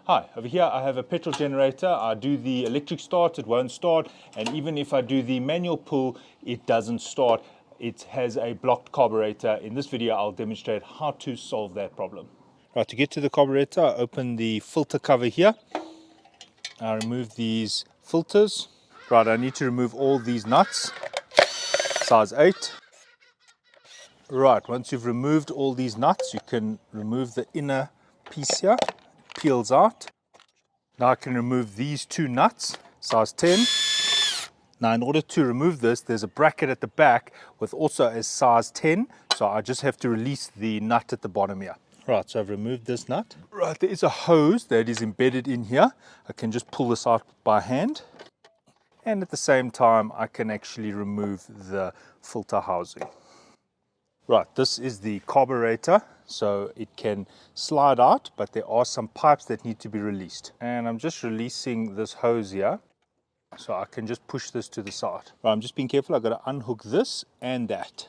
Hi, over here I have a petrol generator. I do the electric start, it won't start, and even if I do the manual pull, it doesn't start. It has a blocked carburetor. In this video, I'll demonstrate how to solve that problem. Right, to get to the carburetor, I open the filter cover here. I remove these filters. Right, I need to remove all these nuts, size 8. Right, once you've removed all these nuts, you can remove the inner piece here. It peels out. Now I can remove these 2 nuts, size 10. Now in order to remove this, there's a bracket at the back with also a size 10. So I just have to release the nut at the bottom here. Right, so I've removed this nut. Right, there is a hose that is embedded in here. I can just pull this out by hand. And at the same time, I can actually remove the filter housing. Right, this is the carburetor, so it can slide out, but there are some pipes that need to be released. And I'm just releasing this hose here, so I can just push this to the side. Right, I'm just being careful, I've got to unhook this and that.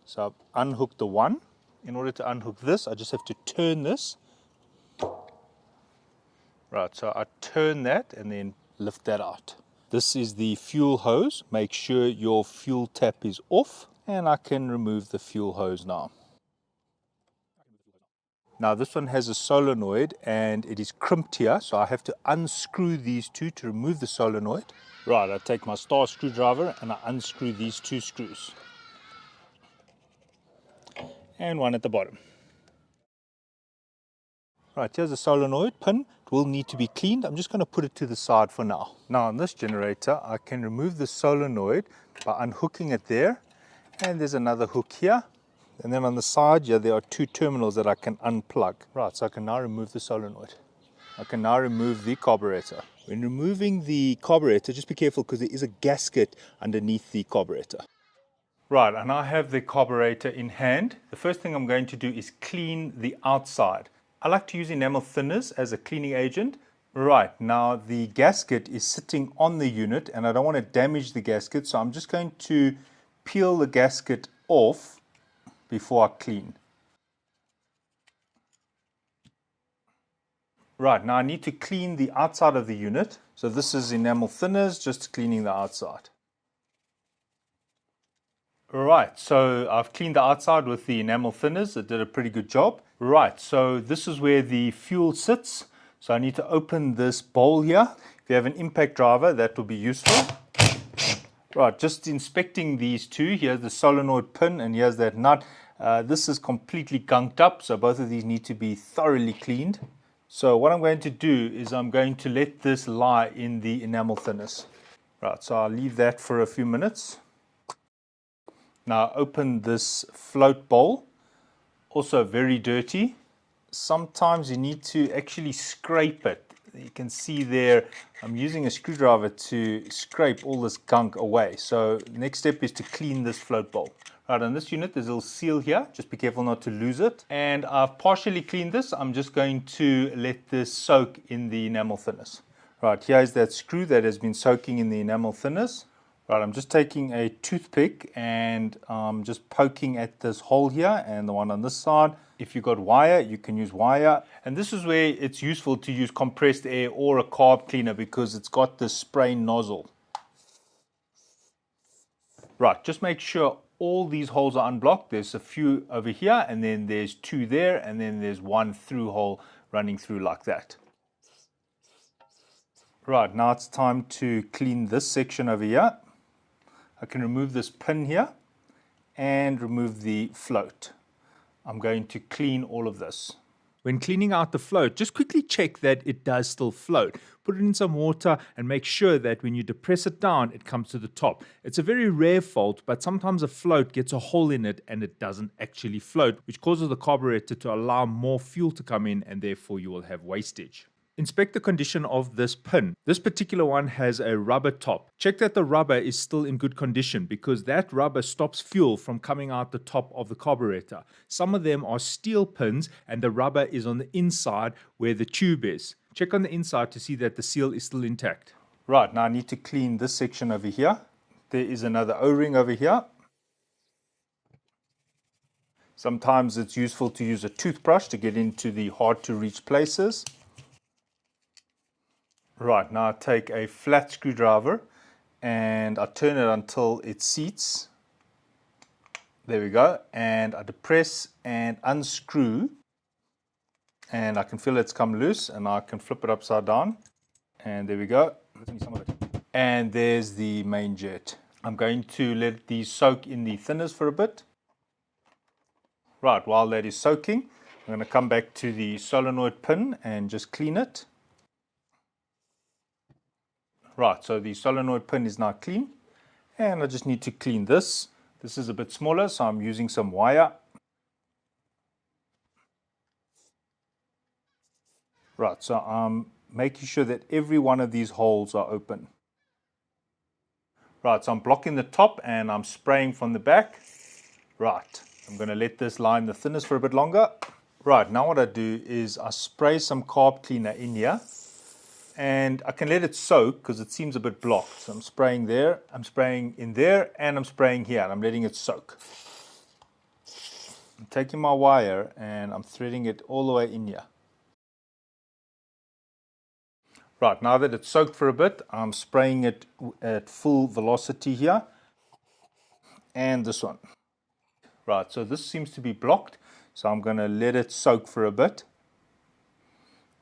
So I've unhooked the one. In order to unhook this, I just have to turn this. Right, so I turn that and then lift that out. This is the fuel hose. Make sure your fuel tap is off. And I can remove the fuel hose now. Now this one has a solenoid and it is crimped here, so I have to unscrew these 2 to remove the solenoid. Right, I take my star screwdriver and I unscrew these 2 screws. And one at the bottom. Right, here's a solenoid pin. It will need to be cleaned. I'm just going to put it to the side for now. Now on this generator, I can remove the solenoid by unhooking it there. And there's another hook here. And then on the side here, there are 2 terminals that I can unplug. Right, so I can now remove the solenoid. I can now remove the carburetor. When removing the carburetor, just be careful because there is a gasket underneath the carburetor. Right, and I have the carburetor in hand. The first thing I'm going to do is clean the outside. I like to use enamel thinners as a cleaning agent. Right, now the gasket is sitting on the unit and I don't want to damage the gasket, so I'm just going to peel the gasket off before I clean. Right, now I need to clean the outside of the unit. So this is enamel thinners, just cleaning the outside. Right, so I've cleaned the outside with the enamel thinners. It did a pretty good job. Right, so this is where the fuel sits. So I need to open this bowl here. If you have an impact driver, that will be useful. Right, just inspecting these 2. Here's the solenoid pin and here's that nut. This is completely gunked up, so both of these need to be thoroughly cleaned. So what I'm going to do is I'm going to let this lie in the enamel thinners. Right, so I'll leave that for a few minutes. Now open this float bowl, also very dirty. Sometimes you need to actually scrape it. You can see there, I'm using a screwdriver to scrape all this gunk away. So next step is to clean this float bowl. Right, on this unit, there's a little seal here. Just be careful not to lose it. And I've partially cleaned this. I'm just going to let this soak in the enamel thinners. Right, here's that screw that has been soaking in the enamel thinners. Right, I'm just taking a toothpick and just poking at this hole here and the one on this side. If you've got wire, you can use wire. And this is where it's useful to use compressed air or a carb cleaner because it's got this spray nozzle. Right, just make sure all these holes are unblocked. There's a few over here and then there's 2 there and then there's 1 through hole running through like that. Right, now it's time to clean this section over here. I can remove this pin here and remove the float. I'm going to clean all of this. When cleaning out the float, just quickly check that it does still float. Put it in some water and make sure that when you depress it down, it comes to the top. It's a very rare fault, but sometimes a float gets a hole in it and it doesn't actually float, which causes the carburetor to allow more fuel to come in and therefore you will have wastage. Inspect the condition of this pin. This particular one has a rubber top. Check that the rubber is still in good condition because that rubber stops fuel from coming out the top of the carburetor. Some of them are steel pins and the rubber is on the inside where the tube is. Check on the inside to see that the seal is still intact. Right, now I need to clean this section over here. There is another O-ring over here. Sometimes it's useful to use a toothbrush to get into the hard to reach places. Right, now I take a flat screwdriver and I turn it until it seats. There we go. And I depress and unscrew. And I can feel it's come loose, and I can flip it upside down. And there we go. And there's the main jet. I'm going to let these soak in the thinners for a bit. Right, while that is soaking, I'm going to come back to the solenoid pin and just clean it. Right, so the solenoid pin is now clean. And I just need to clean this. This is a bit smaller, so I'm using some wire. Right, so I'm making sure that every one of these holes are open. Right, so I'm blocking the top and I'm spraying from the back. Right, I'm going to let this lie in the thinners for a bit longer. Right, now what I do is I spray some carb cleaner in here. And I can let it soak because it seems a bit blocked. So I'm spraying there, I'm spraying in there, and I'm spraying here. And I'm letting it soak. I'm taking my wire and I'm threading it all the way in here. Right, now that it's soaked for a bit, I'm spraying it at full velocity here. And this one. Right, so this seems to be blocked. So I'm going to let it soak for a bit.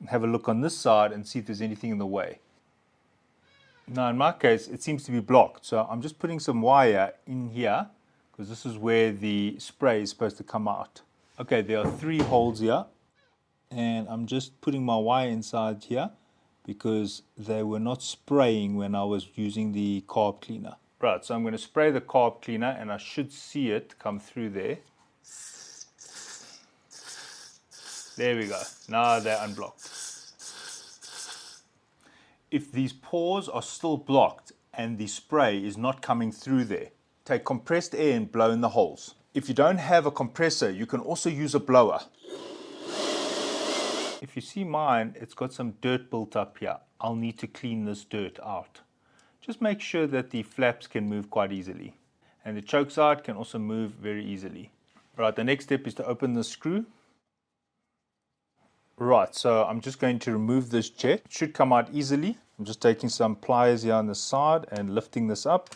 Have a look on this side and see if there's anything in the way. Now in my case it seems to be blocked, so I'm just putting some wire in here because this is where the spray is supposed to come out. Okay, there are 3 holes here and I'm just putting my wire inside here because they were not spraying when I was using the carb cleaner. Right, so I'm going to spray the carb cleaner and I should see it come through there. There we go. Now they're unblocked. If these pores are still blocked and the spray is not coming through there, take compressed air and blow in the holes. If you don't have a compressor, you can also use a blower. If you see mine, it's got some dirt built up here. I'll need to clean this dirt out. Just make sure that the flaps can move quite easily. And the choke side can also move very easily. Right, the next step is to open the screw. Right, so I'm just going to remove this jet. It should come out easily. I'm just taking some pliers here on the side and lifting this up.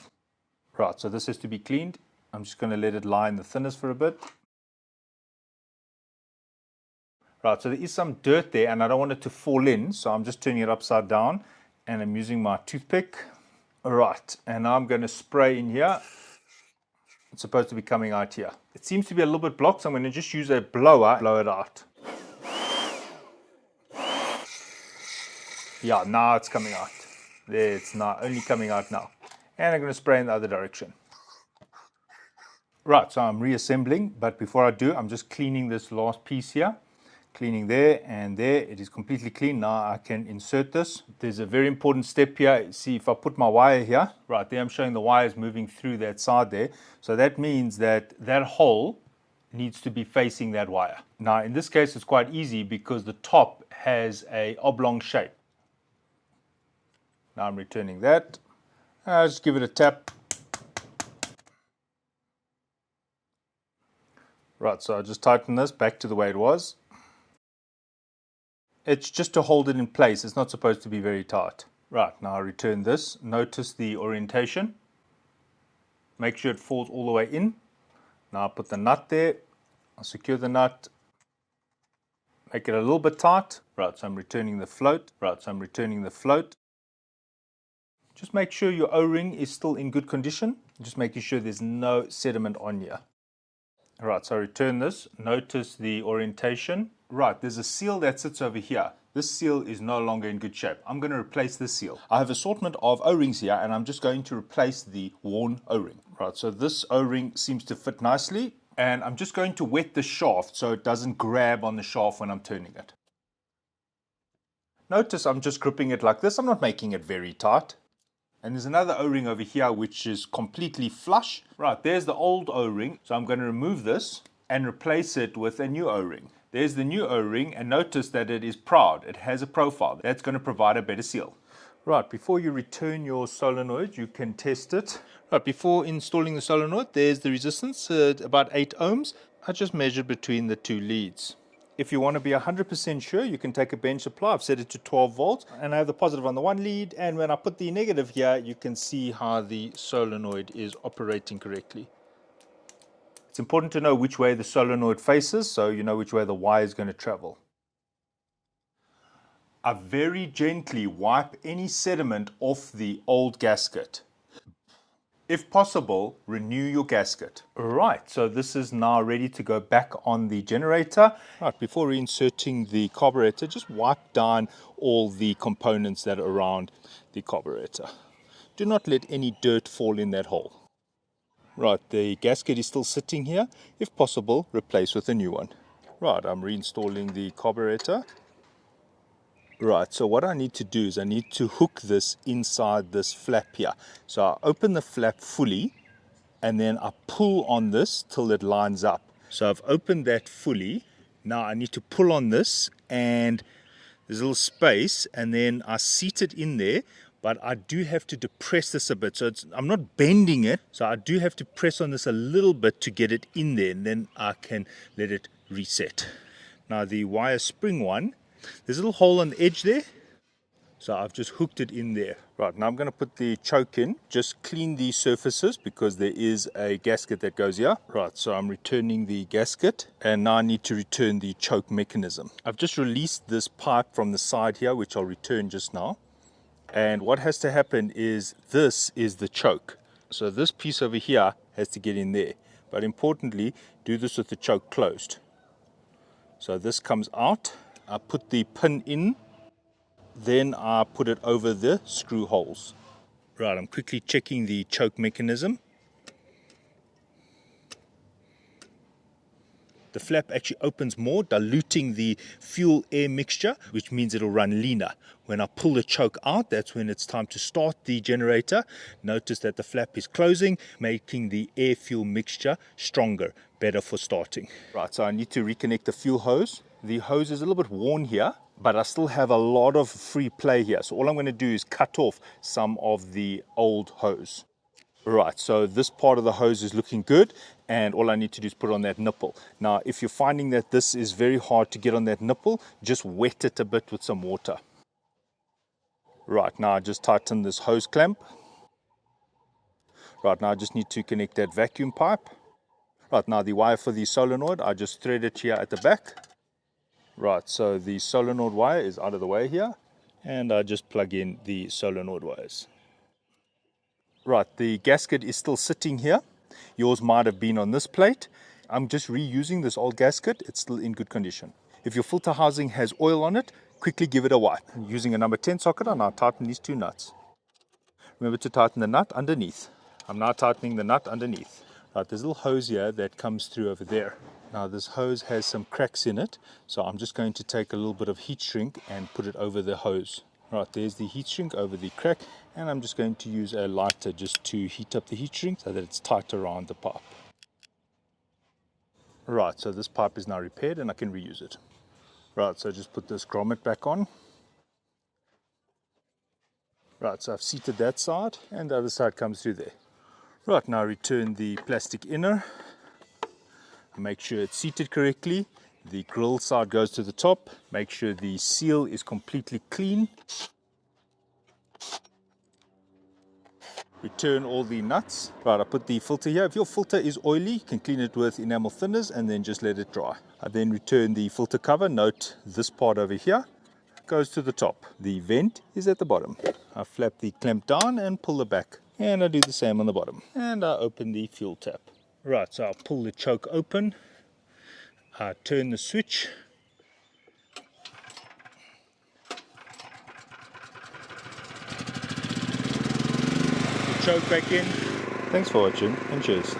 Right, so this has to be cleaned. I'm just going to let it lie in the thinners for a bit. Right, so there is some dirt there and I don't want it to fall in, so I'm just turning it upside down and I'm using my toothpick. Right, and now I'm going to spray in here. It's supposed to be coming out here. It seems to be a little bit blocked, so I'm going to just use a blower, blow it out. Yeah, now it's coming out. There, it's not only coming out now. And I'm going to spray in the other direction. Right, so I'm reassembling, but before I do, I'm just cleaning this last piece here. Cleaning there and there. It is completely clean. Now I can insert this. There's a very important step here. See, if I put my wire here, right there, I'm showing the wires moving through that side there. So that means that that hole needs to be facing that wire. Now, in this case, it's quite easy because the top has a oblong shape. Now I'm returning that. I'll just give it a tap. Right, so I'll just tighten this back to the way it was. It's just to hold it in place. It's not supposed to be very tight. Right, now I return this. Notice the orientation. Make sure it falls all the way in. Now I put the nut there. I'll secure the nut. Make it a little bit tight. Right, so I'm returning the float. Right, so I'm returning the float. Just make sure your O-ring is still in good condition. Just making sure there's no sediment on here. Right, so I return this. Notice the orientation. Right, there's a seal that sits over here. This seal is no longer in good shape. I'm going to replace this seal. I have an assortment of O-rings here and I'm just going to replace the worn O-ring. Right, so this O-ring seems to fit nicely and I'm just going to wet the shaft so it doesn't grab on the shaft when I'm turning it. Notice I'm just gripping it like this. I'm not making it very tight. And there's another O-ring over here which is completely flush. Right, there's the old O-ring. So I'm going to remove this and replace it with a new O-ring. There's the new O-ring and notice that it is proud. It has a profile. That's going to provide a better seal. Right, before you return your solenoid, you can test it. Right, before installing the solenoid, there's the resistance at about 8 ohms. I just measured between the 2 leads. If you want to be 100% sure, you can take a bench supply. I've set it to 12 volts and I have the positive on the one lead, and when I put the negative here, you can see how the solenoid is operating correctly. It's important to know which way the solenoid faces so you know which way the wire is going to travel. I very gently wipe any sediment off the old gasket. If possible, renew your gasket. Right, so this is now ready to go back on the generator. Right, before reinserting the carburetor, just wipe down all the components that are around the carburetor. Do not let any dirt fall in that hole. Right, the gasket is still sitting here. If possible, replace with a new one. Right, I'm reinstalling the carburetor. Right, so what I need to do is I need to hook this inside this flap here. So I open the flap fully and then I pull on this till it lines up. So I've opened that fully. Now I need to pull on this and there's a little space and then I seat it in there, but I do have to depress this a bit. So I'm not bending it, so I do have to press on this a little bit to get it in there, and then I can let it reset. Now the wire spring one, there's a little hole on the edge there, so I've just hooked it in there. Right, now I'm going to put the choke in. Just clean these surfaces because there is a gasket that goes here. Right, so I'm returning the gasket and now I need to return the choke mechanism. I've just released this pipe from the side here, which I'll return just now. And what has to happen is this is the choke. So this piece over here has to get in there. But importantly, do this with the choke closed. So this comes out. I put the pin in, then I put it over the screw holes. Right, I'm quickly checking the choke mechanism. The flap actually opens more, diluting the fuel-air mixture, which means it'll run leaner. When I pull the choke out, that's when it's time to start the generator. Notice that the flap is closing, making the air-fuel mixture stronger, better for starting. Right, so I need to reconnect the fuel hose. The hose is a little bit worn here, but I still have a lot of free play here. So all I'm going to do is cut off some of the old hose. Right, so this part of the hose is looking good, and all I need to do is put on that nipple. Now, if you're finding that this is very hard to get on that nipple, just wet it a bit with some water. Right, now I just tighten this hose clamp. Right, now I just need to connect that vacuum pipe. Right, now the wire for the solenoid, I just thread it here at the back. Right, so the solenoid wire is out of the way here, and I just plug in the solenoid wires. Right, the gasket is still sitting here. Yours might have been on this plate. I'm just reusing this old gasket. It's still in good condition. If your filter housing has oil on it, quickly give it a wipe. Using a number 10 socket, I now tighten these two nuts. Remember to tighten the nut underneath. I'm now tightening the nut underneath. Right, there's a little hose here that comes through over there. Now this hose has some cracks in it, so I'm just going to take a little bit of heat shrink and put it over the hose. Right, there's the heat shrink over the crack, and I'm just going to use a lighter just to heat up the heat shrink so that it's tight around the pipe. Right, so this pipe is now repaired and I can reuse it. Right, so just put this grommet back on. Right, so I've seated that side and the other side comes through there. Right, now return the plastic inner. Make sure it's seated correctly. The grill side goes to the top. Make sure the seal is completely clean. Return all the nuts. Right, I put the filter here. If your filter is oily, you can clean it with enamel thinners and then just let it dry. I then return the filter cover. Note this part over here goes to the top. The vent is at the bottom. I flap the clamp down and pull it back. And I do the same on the bottom. And I open the fuel tap. Right, so I'll pull the choke open. I turn the switch. Choke back in. Thanks for watching and cheers.